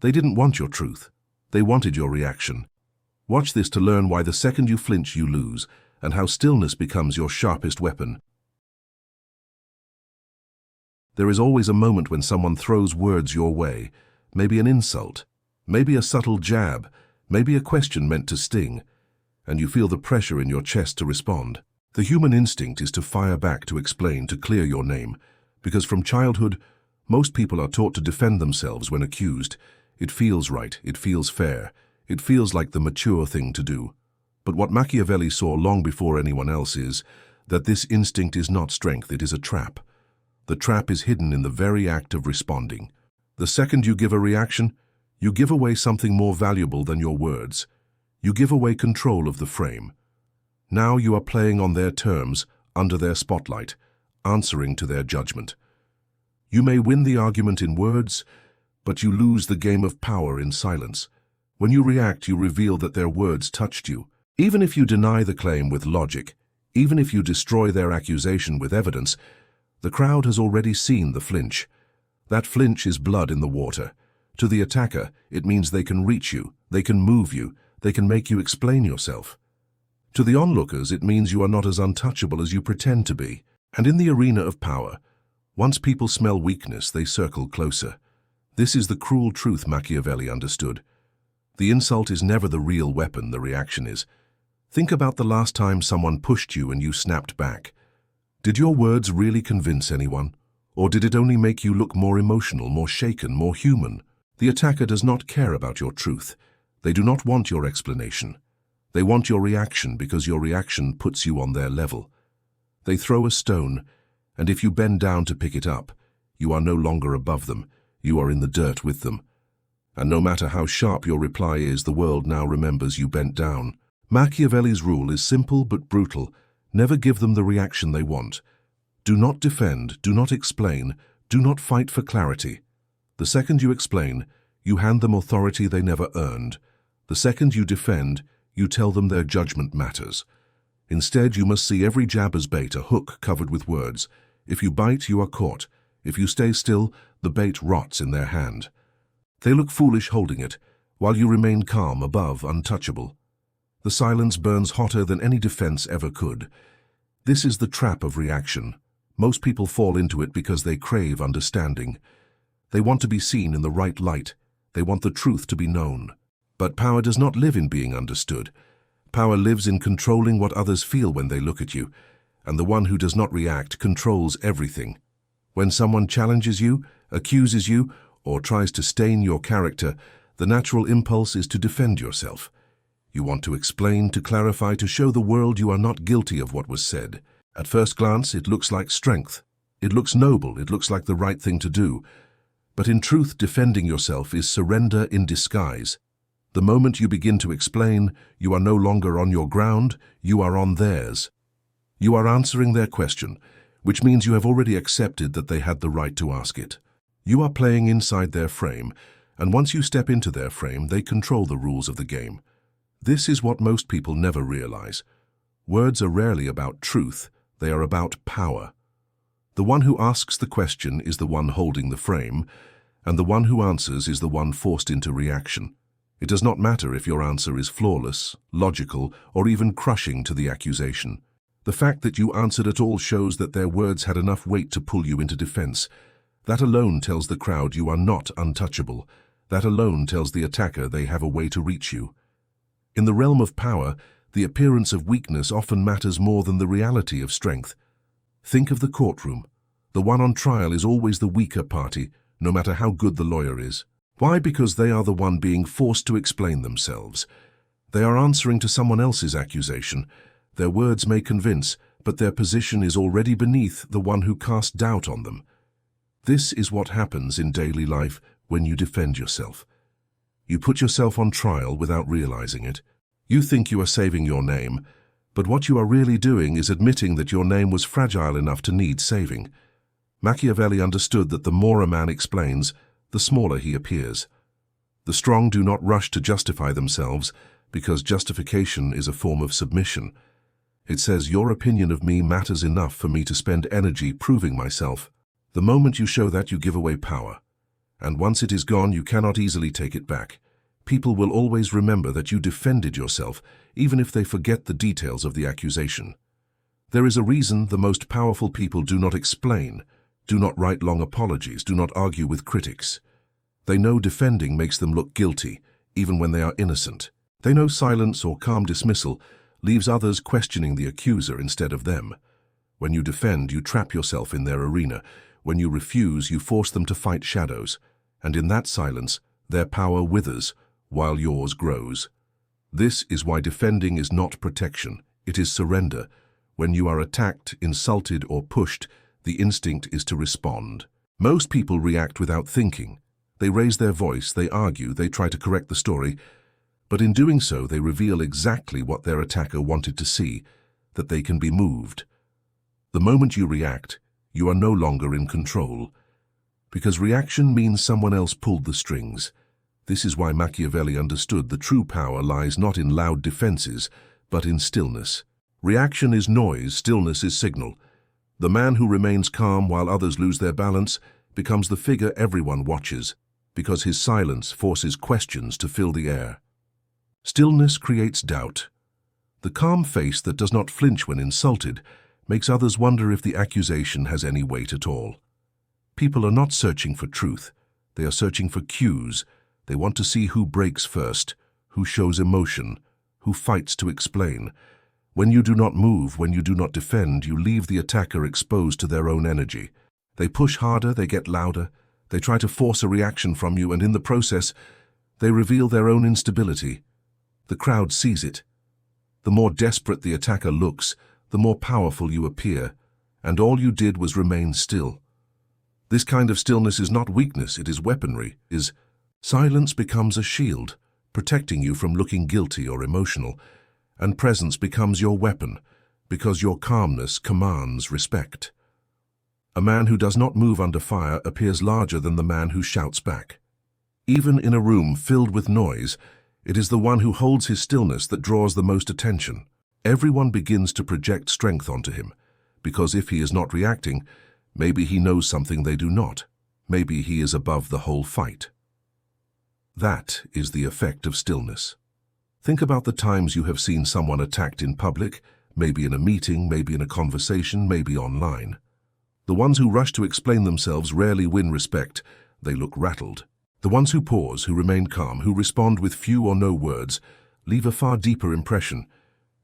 They didn't want your truth. They wanted your reaction. Watch this to learn why the second you flinch, you lose, and how stillness becomes your sharpest weapon. There is always a moment when someone throws words your way, maybe an insult, maybe a subtle jab, maybe a question meant to sting, and you feel the pressure in your chest to respond. The human instinct is to fire back, to explain, to clear your name, because from childhood, most people are taught to defend themselves when accused. It feels right, it feels fair, it feels like the mature thing to do. But what Machiavelli saw long before anyone else is that this instinct is not strength, it is a trap. The trap is hidden in the very act of responding. The second you give a reaction, you give away something more valuable than your words. You give away control of the frame. Now you are playing on their terms, under their spotlight, answering to their judgment. You may win the argument in words, but you lose the game of power in silence. When you react, you reveal that their words touched you. Even if you deny the claim with logic, even if you destroy their accusation with evidence, the crowd has already seen the flinch. That flinch is blood in the water. To the attacker, it means they can reach you, they can move you, they can make you explain yourself. To the onlookers, it means you are not as untouchable as you pretend to be. And in the arena of power, once people smell weakness, they circle closer. This is the cruel truth Machiavelli understood. The insult is never the real weapon, the reaction is. Think about the last time someone pushed you and you snapped back. Did your words really convince anyone? Or did it only make you look more emotional, more shaken, more human? The attacker does not care about your truth. They do not want your explanation. They want your reaction because your reaction puts you on their level. They throw a stone, and if you bend down to pick it up, you are no longer above them. You are in the dirt with them. And no matter how sharp your reply is, the world now remembers you bent down. Machiavelli's rule is simple but brutal. Never give them the reaction they want. Do not defend, do not explain, do not fight for clarity. The second you explain, you hand them authority they never earned. The second you defend, you tell them their judgment matters. Instead, you must see every jab as bait, a hook covered with words. If you bite, you are caught. If you stay still, the bait rots in their hand. They look foolish holding it, while you remain calm, above, untouchable. The silence burns hotter than any defense ever could. This is the trap of reaction. Most people fall into it because they crave understanding. They want to be seen in the right light. They want the truth to be known. But power does not live in being understood. Power lives in controlling what others feel when they look at you, and the one who does not react controls everything. When someone challenges you, accuses you, or tries to stain your character, the natural impulse is to defend yourself. You want to explain, to clarify, to show the world you are not guilty of what was said. At first glance, it looks like strength. It looks noble, it looks like the right thing to do. But in truth, defending yourself is surrender in disguise. The moment you begin to explain, you are no longer on your ground, you are on theirs. You are answering their question, which means you have already accepted that they had the right to ask it. You are playing inside their frame, and once you step into their frame, they control the rules of the game. This is what most people never realize. Words are rarely about truth, they are about power. The one who asks the question is the one holding the frame, and the one who answers is the one forced into reaction. It does not matter if your answer is flawless, logical, or even crushing to the accusation. The fact that you answered at all shows that their words had enough weight to pull you into defense. That alone tells the crowd you are not untouchable. That alone tells the attacker they have a way to reach you. In the realm of power, the appearance of weakness often matters more than the reality of strength. Think of the courtroom. The one on trial is always the weaker party, no matter how good the lawyer is. Why? Because they are the one being forced to explain themselves. They are answering to someone else's accusation. Their words may convince, but their position is already beneath the one who cast doubt on them. This is what happens in daily life when you defend yourself. You put yourself on trial without realizing it. You think you are saving your name, but what you are really doing is admitting that your name was fragile enough to need saving. Machiavelli understood that the more a man explains, the smaller he appears. The strong do not rush to justify themselves because justification is a form of submission. It says, your opinion of me matters enough for me to spend energy proving myself. The moment you show that, you give away power. And once it is gone, you cannot easily take it back. People will always remember that you defended yourself, even if they forget the details of the accusation. There is a reason the most powerful people do not explain, do not write long apologies, do not argue with critics. They know defending makes them look guilty, even when they are innocent. They know silence or calm dismissal leaves others questioning the accuser instead of them. When you defend, you trap yourself in their arena. When you refuse, you force them to fight shadows. And in that silence, their power withers, while yours grows. This is why defending is not protection, it is surrender. When you are attacked, insulted, or pushed, the instinct is to respond. Most people react without thinking. They raise their voice, they argue, they try to correct the story, but in doing so, they reveal exactly what their attacker wanted to see, that they can be moved. The moment you react, you are no longer in control, because reaction means someone else pulled the strings. This is why Machiavelli understood the true power lies not in loud defenses, but in stillness. Reaction is noise, stillness is signal. The man who remains calm while others lose their balance becomes the figure everyone watches, because his silence forces questions to fill the air. Stillness creates doubt. The calm face that does not flinch when insulted makes others wonder if the accusation has any weight at all. People are not searching for truth. They are searching for cues. They want to see who breaks first, who shows emotion, who fights to explain. When you do not move, when you do not defend, you leave the attacker exposed to their own energy. They push harder, they get louder, they try to force a reaction from you, and in the process, they reveal their own instability. The crowd sees it. The more desperate the attacker looks, the more powerful you appear, and all you did was remain still. This kind of stillness is not weakness, it is weaponry. Silence becomes a shield, protecting you from looking guilty or emotional, and presence becomes your weapon, because your calmness commands respect. A man who does not move under fire appears larger than the man who shouts back. Even in a room filled with noise, it is the one who holds his stillness that draws the most attention. Everyone begins to project strength onto him, because if he is not reacting, maybe he knows something they do not. Maybe he is above the whole fight. That is the effect of stillness. Think about the times you have seen someone attacked in public, maybe in a meeting, maybe in a conversation, maybe online. The ones who rush to explain themselves rarely win respect. They look rattled. The ones who pause, who remain calm, who respond with few or no words, leave a far deeper impression.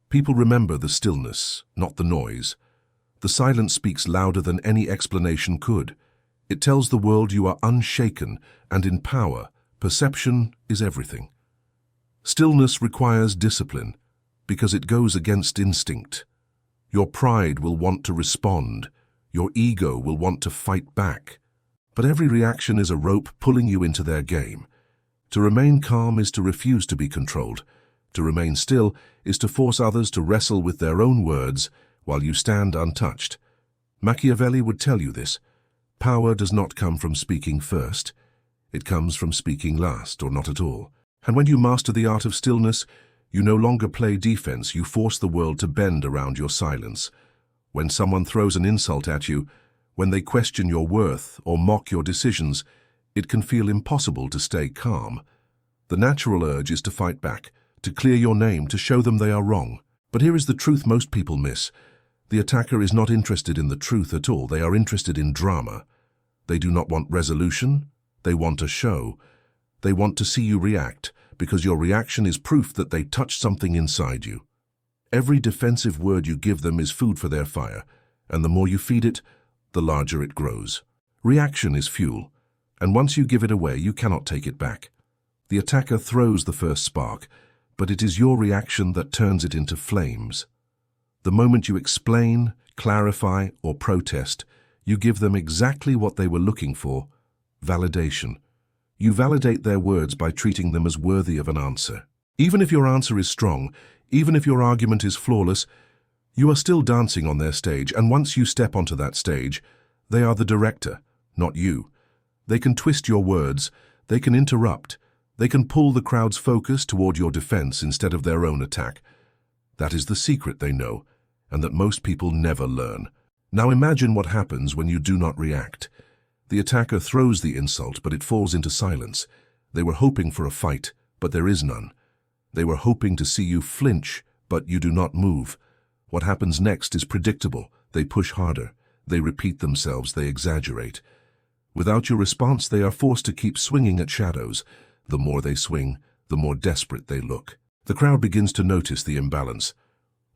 People remember the stillness, not the noise. The silence speaks louder than any explanation could. It tells the world you are unshaken and in power. Perception is everything. Stillness requires discipline, because it goes against instinct. Your pride will want to respond. Your ego will want to fight back. But every reaction is a rope pulling you into their game. To remain calm is to refuse to be controlled. To remain still is to force others to wrestle with their own words while you stand untouched. Machiavelli would tell you this. Power does not come from speaking first. It comes from speaking last, or not at all. And when you master the art of stillness, you no longer play defense, you force the world to bend around your silence. When someone throws an insult at you, when they question your worth or mock your decisions, it can feel impossible to stay calm. The natural urge is to fight back, to clear your name, to show them they are wrong. But here is the truth most people miss. The attacker is not interested in the truth at all. They are interested in drama. They do not want resolution. They want a show. They want to see you react, because your reaction is proof that they touched something inside you. Every defensive word you give them is food for their fire, and the more you feed it, the larger it grows. Reaction is fuel, and once you give it away, you cannot take it back. The attacker throws the first spark, but it is your reaction that turns it into flames. The moment you explain, clarify, or protest, you give them exactly what they were looking for: validation. You validate their words by treating them as worthy of an answer. Even if your answer is strong, even if your argument is flawless, you are still dancing on their stage, and once you step onto that stage, they are the director, not you. They can twist your words, they can interrupt, they can pull the crowd's focus toward your defense instead of their own attack. That is the secret they know, and that most people never learn. Now imagine what happens when you do not react. The attacker throws the insult, but it falls into silence. They were hoping for a fight, but there is none. They were hoping to see you flinch, but you do not move. What happens next is predictable. They push harder. They repeat themselves. They exaggerate. Without your response, they are forced to keep swinging at shadows. The more they swing, the more desperate they look. The crowd begins to notice the imbalance.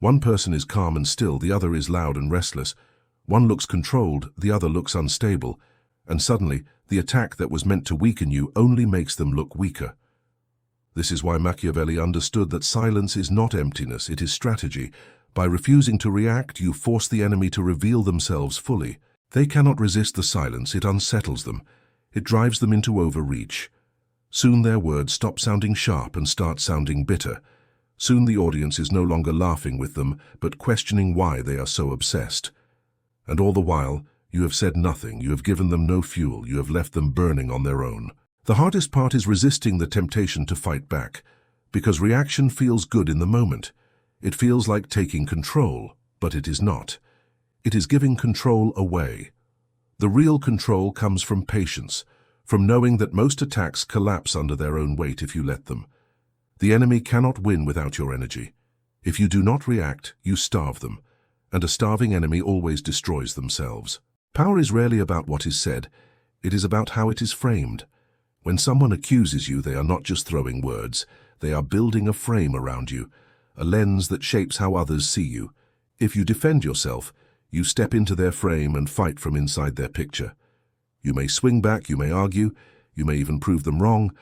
One person is calm and still, the other is loud and restless. One looks controlled, the other looks unstable. And suddenly, the attack that was meant to weaken you only makes them look weaker. This is why Machiavelli understood that silence is not emptiness, it is strategy. By refusing to react, you force the enemy to reveal themselves fully. They cannot resist the silence, it unsettles them. It drives them into overreach. Soon their words stop sounding sharp and start sounding bitter. Soon the audience is no longer laughing with them, but questioning why they are so obsessed. And all the while, you have said nothing, you have given them no fuel, you have left them burning on their own. The hardest part is resisting the temptation to fight back, because reaction feels good in the moment. It feels like taking control, but it is not. It is giving control away. The real control comes from patience, from knowing that most attacks collapse under their own weight if you let them. The enemy cannot win without your energy. If you do not react, you starve them, and a starving enemy always destroys themselves. Power is rarely about what is said, it is about how it is framed. When someone accuses you, they are not just throwing words, they are building a frame around you, a lens that shapes how others see you. If you defend yourself, you step into their frame and fight from inside their picture. You may swing back, you may argue, you may even prove them wrong,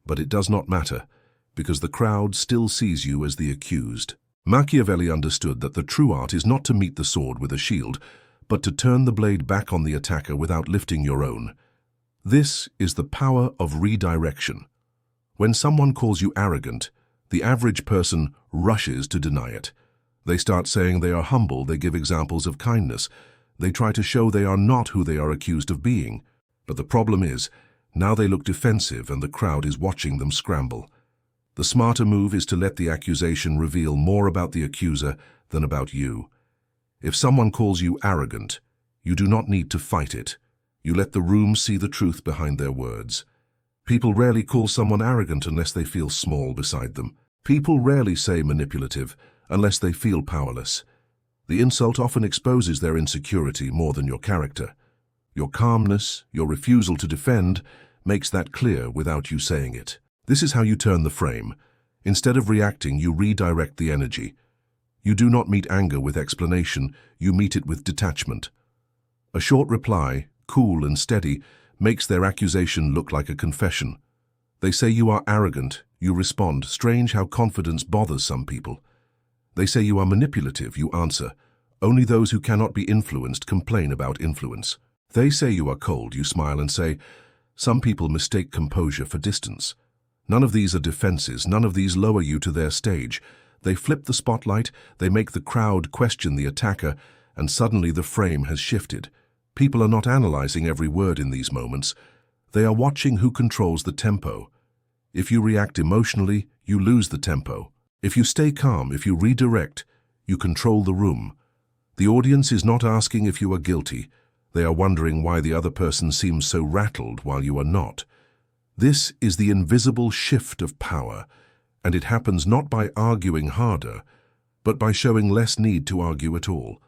but it does not matter, because the crowd still sees you as the accused. Machiavelli understood that the true art is not to meet the sword with a shield, but to turn the blade back on the attacker without lifting your own. This is the power of redirection. When someone calls you arrogant, the average person rushes to deny it. They start saying they are humble, they give examples of kindness. They try to show they are not who they are accused of being. But the problem is, now they look defensive and the crowd is watching them scramble. The smarter move is to let the accusation reveal more about the accuser than about you. If someone calls you arrogant, you do not need to fight it. You let the room see the truth behind their words. People rarely call someone arrogant unless they feel small beside them. People rarely say manipulative unless they feel powerless. The insult often exposes their insecurity more than your character. Your calmness, your refusal to defend, makes that clear without you saying it. This is how you turn the frame. Instead of reacting, you redirect the energy. You do not meet anger with explanation, you meet it with detachment. A short reply, cool and steady, makes their accusation look like a confession. They say you are arrogant, you respond. Strange how confidence bothers some people. They say you are manipulative, you answer. Only those who cannot be influenced complain about influence. They say you are cold, you smile and say, some people mistake composure for distance. None of these are defenses, none of these lower you to their stage. They flip the spotlight, they make the crowd question the attacker, and suddenly the frame has shifted. People are not analyzing every word in these moments. They are watching who controls the tempo. If you react emotionally, you lose the tempo. If you stay calm, if you redirect, you control the room. The audience is not asking if you are guilty. They are wondering why the other person seems so rattled while you are not. This is the invisible shift of power, and it happens not by arguing harder, but by showing less need to argue at all.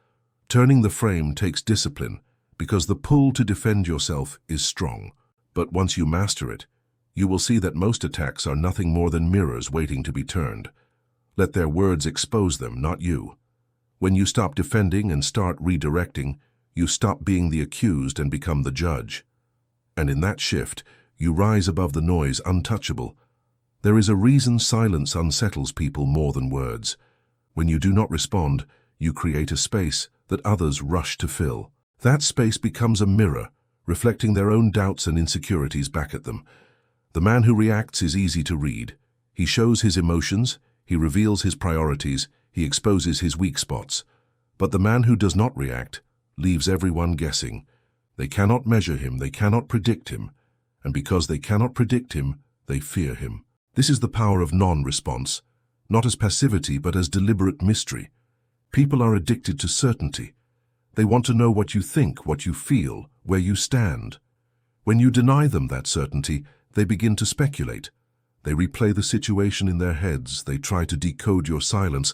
Turning the frame takes discipline, because the pull to defend yourself is strong. But once you master it, you will see that most attacks are nothing more than mirrors waiting to be turned. Let their words expose them, not you. When you stop defending and start redirecting, you stop being the accused and become the judge. And in that shift, you rise above the noise, untouchable. There is a reason silence unsettles people more than words. When you do not respond, you create a space that others rush to fill. That space becomes a mirror, reflecting their own doubts and insecurities back at them. The man who reacts is easy to read. He shows his emotions, he reveals his priorities, he exposes his weak spots. But the man who does not react leaves everyone guessing. They cannot measure him, they cannot predict him. And because they cannot predict him, they fear him. This is the power of non-response, not as passivity but as deliberate mystery. People are addicted to certainty. They want to know what you think, what you feel, where you stand. When you deny them that certainty, they begin to speculate. They replay the situation in their heads. They try to decode your silence.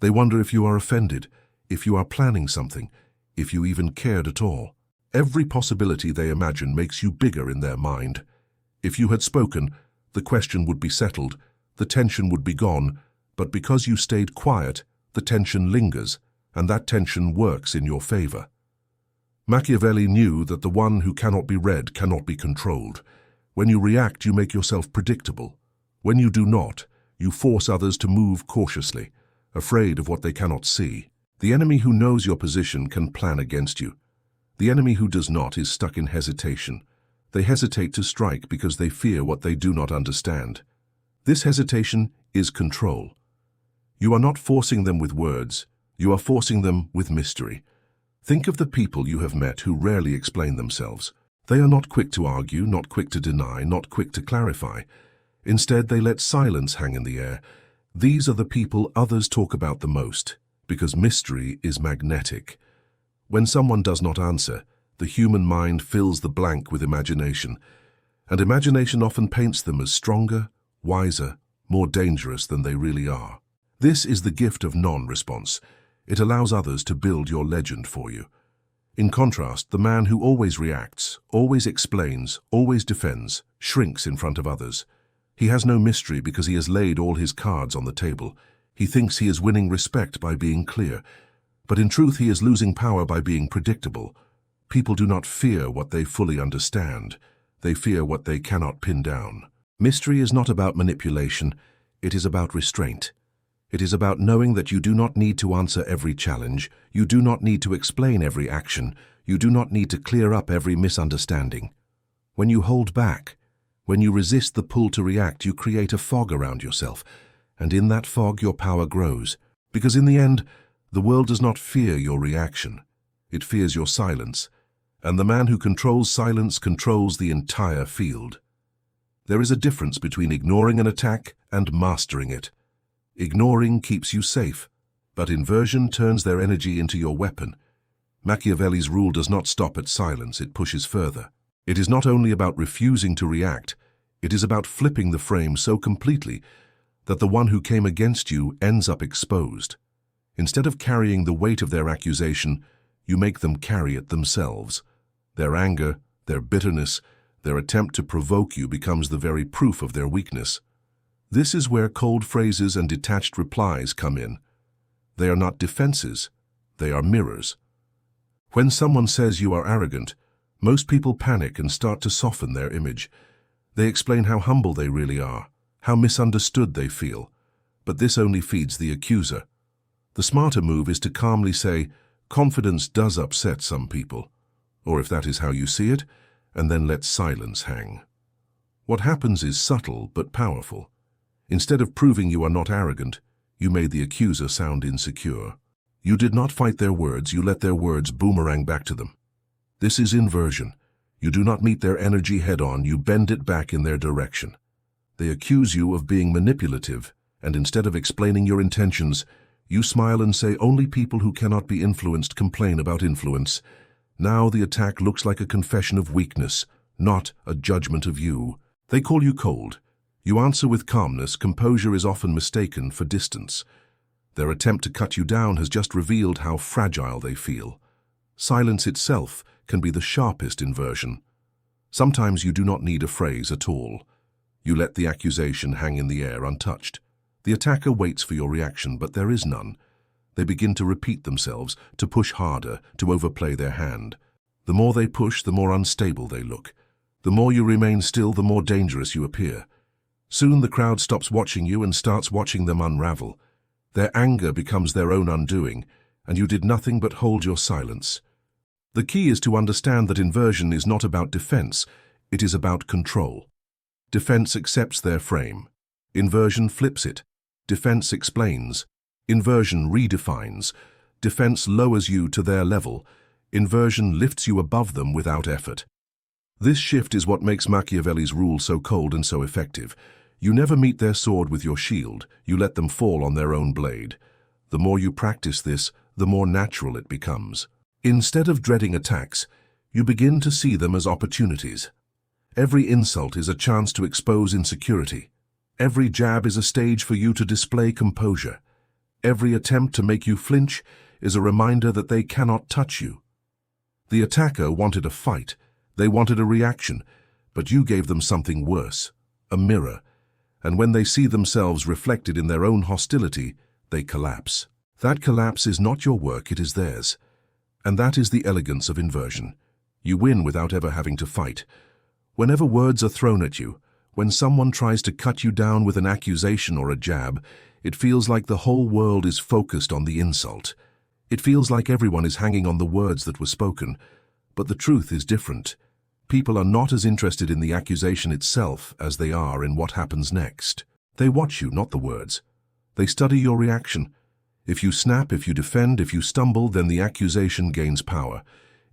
They wonder if you are offended, if you are planning something, if you even cared at all. Every possibility they imagine makes you bigger in their mind. If you had spoken, the question would be settled, the tension would be gone, but because you stayed quiet, the tension lingers, and that tension works in your favor. Machiavelli knew that the one who cannot be read cannot be controlled. When you react, you make yourself predictable. When you do not, you force others to move cautiously, afraid of what they cannot see. The enemy who knows your position can plan against you. The enemy who does not is stuck in hesitation. They hesitate to strike because they fear what they do not understand. This hesitation is control. You are not forcing them with words, you are forcing them with mystery. Think of the people you have met who rarely explain themselves. They are not quick to argue, not quick to deny, not quick to clarify. Instead, they let silence hang in the air. These are the people others talk about the most, because mystery is magnetic. When someone does not answer, the human mind fills the blank with imagination, and imagination often paints them as stronger, wiser, more dangerous than they really are. This is the gift of non-response. It allows others to build your legend for you. In contrast, the man who always reacts, always explains, always defends, shrinks in front of others. He has no mystery because he has laid all his cards on the table. He thinks he is winning respect by being clear, but in truth he is losing power by being predictable. People do not fear what they fully understand. They fear what they cannot pin down. Mystery is not about manipulation. It is about restraint. It is about knowing that you do not need to answer every challenge. You do not need to explain every action. You do not need to clear up every misunderstanding. When you hold back, when you resist the pull to react, you create a fog around yourself, and in that fog your power grows. Because in the end, the world does not fear your reaction. It fears your silence, and the man who controls silence controls the entire field. There is a difference between ignoring an attack and mastering it. Ignoring keeps you safe, but inversion turns their energy into your weapon. Machiavelli's rule does not stop at silence, it pushes further. It is not only about refusing to react, it is about flipping the frame so completely that the one who came against you ends up exposed. Instead of carrying the weight of their accusation, you make them carry it themselves. Their anger, their bitterness, their attempt to provoke you becomes the very proof of their weakness. This is where cold phrases and detached replies come in. They are not defenses, they are mirrors. When someone says you are arrogant, most people panic and start to soften their image. They explain how humble they really are, how misunderstood they feel. But this only feeds the accuser. The smarter move is to calmly say, confidence does upset some people, or if that is how you see it, and then let silence hang. What happens is subtle but powerful. Instead of proving you are not arrogant, you made the accuser sound insecure. You did not fight their words, you let their words boomerang back to them. This is inversion. You do not meet their energy head-on, you bend it back in their direction. They accuse you of being manipulative, and instead of explaining your intentions, you smile and say only people who cannot be influenced complain about influence. Now the attack looks like a confession of weakness, not a judgment of you. They call you cold. You answer with calmness. Composure is often mistaken for distance. Their attempt to cut you down has just revealed how fragile they feel. Silence itself can be the sharpest inversion. Sometimes you do not need a phrase at all. You let the accusation hang in the air untouched. The attacker waits for your reaction, but there is none. They begin to repeat themselves, to push harder, to overplay their hand. The more they push, the more unstable they look. The more you remain still, the more dangerous you appear. Soon the crowd stops watching you and starts watching them unravel. Their anger becomes their own undoing, and you did nothing but hold your silence. The key is to understand that inversion is not about defense, it is about control. Defense accepts their frame. Inversion flips it. Defense explains. Inversion redefines. Defense lowers you to their level. Inversion lifts you above them without effort. This shift is what makes Machiavelli's rule so cold and so effective. You never meet their sword with your shield, you let them fall on their own blade. The more you practice this, the more natural it becomes. Instead of dreading attacks, you begin to see them as opportunities. Every insult is a chance to expose insecurity. Every jab is a stage for you to display composure. Every attempt to make you flinch is a reminder that they cannot touch you. The attacker wanted a fight. They wanted a reaction, but you gave them something worse, a mirror. And when they see themselves reflected in their own hostility, they collapse. That collapse is not your work, it is theirs. And that is the elegance of inversion. You win without ever having to fight. Whenever words are thrown at you, when someone tries to cut you down with an accusation or a jab, it feels like the whole world is focused on the insult. It feels like everyone is hanging on the words that were spoken. But the truth is different. People are not as interested in the accusation itself as they are in what happens next. They watch you, not the words. They study your reaction. If you snap, if you defend, if you stumble, then the accusation gains power.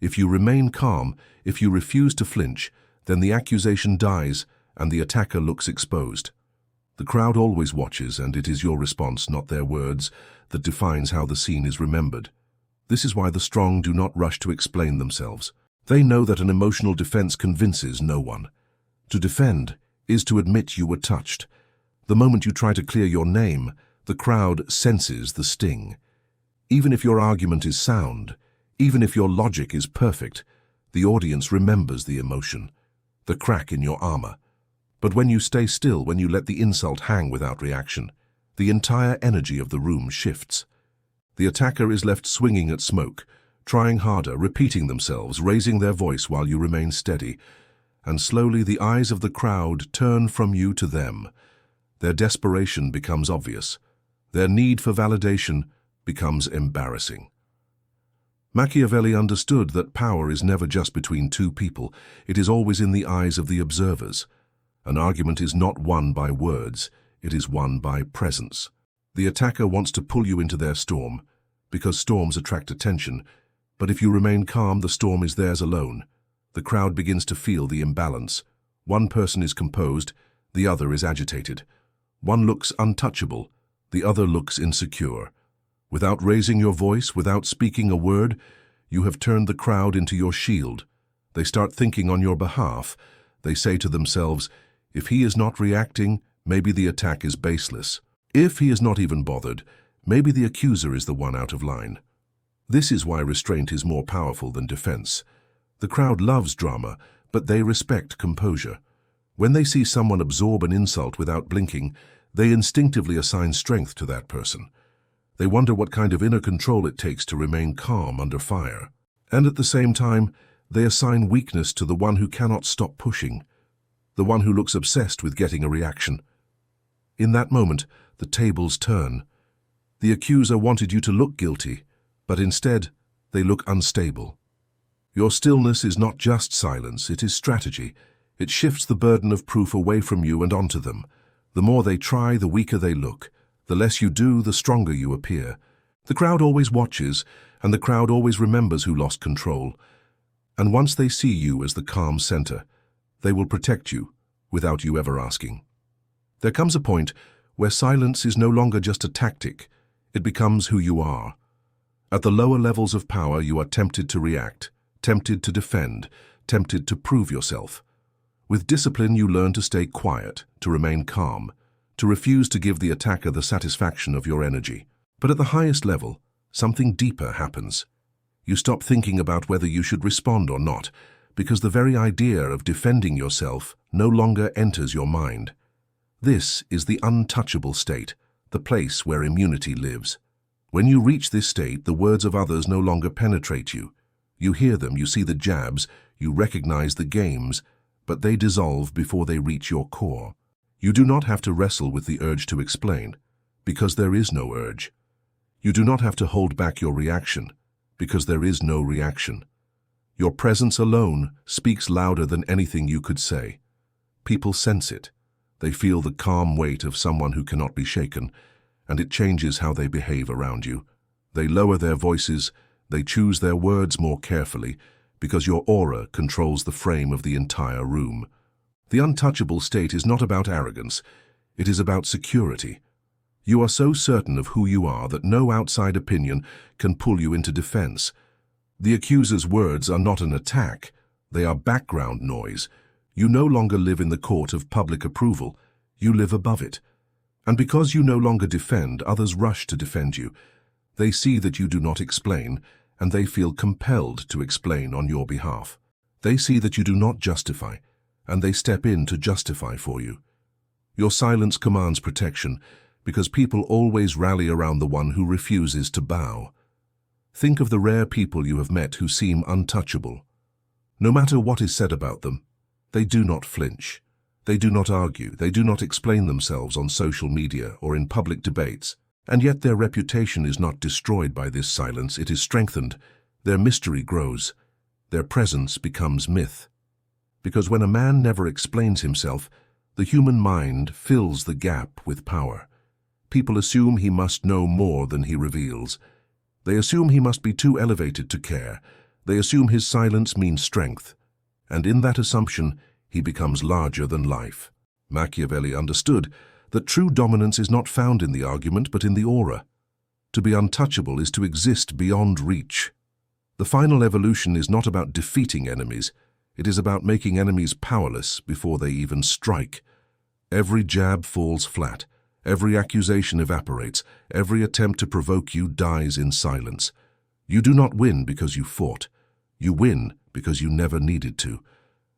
If you remain calm, if you refuse to flinch, then the accusation dies and the attacker looks exposed. The crowd always watches, and it is your response, not their words, that defines how the scene is remembered. This is why the strong do not rush to explain themselves. They know that an emotional defense convinces no one. To defend is to admit you were touched. The moment you try to clear your name, the crowd senses the sting. Even if your argument is sound, even if your logic is perfect, the audience remembers the emotion, the crack in your armor. But when you stay still, when you let the insult hang without reaction, the entire energy of the room shifts. The attacker is left swinging at smoke, trying harder, repeating themselves, raising their voice while you remain steady. And slowly the eyes of the crowd turn from you to them. Their desperation becomes obvious. Their need for validation becomes embarrassing. Machiavelli understood that power is never just between two people. It is always in the eyes of the observers. An argument is not won by words. It is won by presence. The attacker wants to pull you into their storm, because storms attract attention. But if you remain calm, the storm is theirs alone. The crowd begins to feel the imbalance. One person is composed, the other is agitated. One looks untouchable, the other looks insecure. Without raising your voice, without speaking a word, you have turned the crowd into your shield. They start thinking on your behalf. They say to themselves, if he is not reacting, maybe the attack is baseless. If he is not even bothered, maybe the accuser is the one out of line. This is why restraint is more powerful than defense. The crowd loves drama, but they respect composure. When they see someone absorb an insult without blinking, they instinctively assign strength to that person. They wonder what kind of inner control it takes to remain calm under fire. And at the same time, they assign weakness to the one who cannot stop pushing, the one who looks obsessed with getting a reaction. In that moment, the tables turn. The accuser wanted you to look guilty, but instead, they look unstable. Your stillness is not just silence, it is strategy. It shifts the burden of proof away from you and onto them. The more they try, the weaker they look. The less you do, the stronger you appear. The crowd always watches, and the crowd always remembers who lost control. And once they see you as the calm center, they will protect you without you ever asking. There comes a point where silence is no longer just a tactic. It becomes who you are. At the lower levels of power, you are tempted to react, tempted to defend, tempted to prove yourself. With discipline, you learn to stay quiet, to remain calm, to refuse to give the attacker the satisfaction of your energy. But at the highest level, something deeper happens. You stop thinking about whether you should respond or not, because the very idea of defending yourself no longer enters your mind. This is the untouchable state, the place where immunity lives. When you reach this state, the words of others no longer penetrate you. You hear them, you see the jabs, you recognize the games, but they dissolve before they reach your core. You do not have to wrestle with the urge to explain, because there is no urge. You do not have to hold back your reaction, because there is no reaction. Your presence alone speaks louder than anything you could say. People sense it. They feel the calm weight of someone who cannot be shaken, and it changes how they behave around you. They lower their voices, they choose their words more carefully, because your aura controls the frame of the entire room. The untouchable state is not about arrogance, it is about security. You are so certain of who you are that no outside opinion can pull you into defense. The accuser's words are not an attack, they are background noise. You no longer live in the court of public approval, you live above it. And because you no longer defend, others rush to defend you. They see that you do not explain, and they feel compelled to explain on your behalf. They see that you do not justify, and they step in to justify for you. Your silence commands protection, because people always rally around the one who refuses to bow. Think of the rare people you have met who seem untouchable. No matter what is said about them, they do not flinch. They do not argue. They do not explain themselves on social media or in public debates. And yet their reputation is not destroyed by this silence, it is strengthened. Their mystery grows. Their presence becomes myth. Because when a man never explains himself, the human mind fills the gap with power. People assume he must know more than he reveals. They assume he must be too elevated to care. They assume his silence means strength. And in that assumption, he becomes larger than life. Machiavelli understood that true dominance is not found in the argument but in the aura. To be untouchable is to exist beyond reach. The final evolution is not about defeating enemies. It is about making enemies powerless before they even strike. Every jab falls flat. Every accusation evaporates. Every attempt to provoke you dies in silence. You do not win because you fought. You win because you never needed to.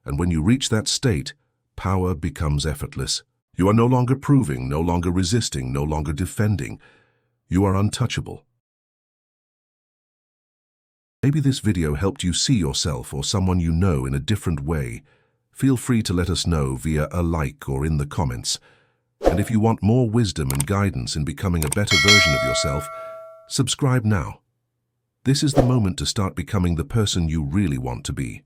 And when you reach that state, power becomes effortless. You are no longer proving, no longer resisting, no longer defending. You are untouchable. Maybe this video helped you see yourself or someone you know in a different way. Feel free to let us know via a like or in the comments. And if you want more wisdom and guidance in becoming a better version of yourself, subscribe now. This is the moment to start becoming the person you really want to be.